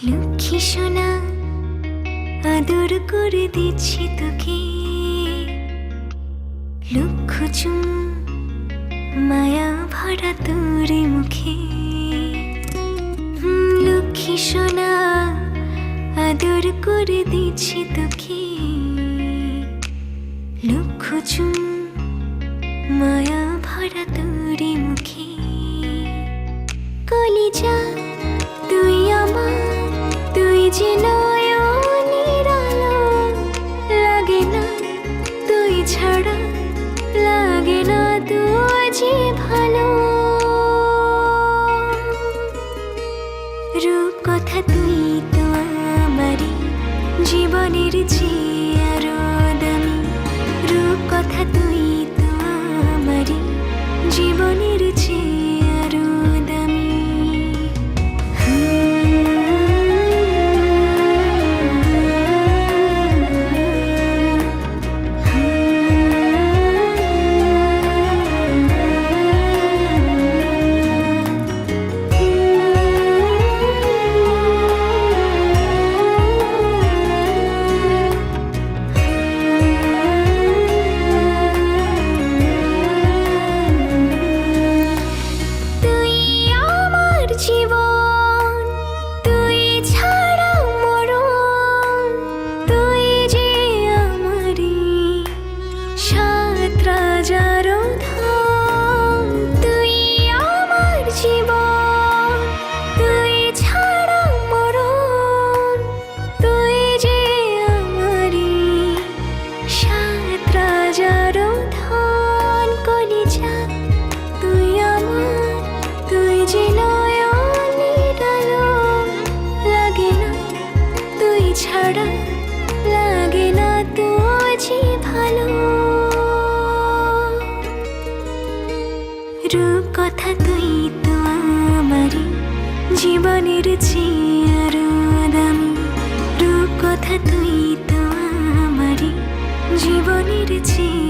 লক্ষ্মী সোনা আদর করে দিচ্ছি তোকে, লক্ষ চুম মায়া ভরা তোর মুখে। লক্ষ্মী সোনা আদর করে দিচ্ছি তোকে, লক্ষ চুম মায়া ভরা তোর মুখে। কলিজা তুই আমার, তুই যে নয়নের আলো, লাগে না তুই ছাড়া, লাগে না তুই যে ভালো। রূপ কথা তুই তো আমারই জীবনের চেয়ে আরো দামি, রূপ কথা তুই তো আমারই জীবনের চেয়ে আরো দামি। ছাড়া লাগে না তুই যে ভালো। রূপ কথা তুই তো আমারই জীবনের চেয়ে আরো দামি, রূপ কথা তুই তো আমারই জীবনের চেয়ে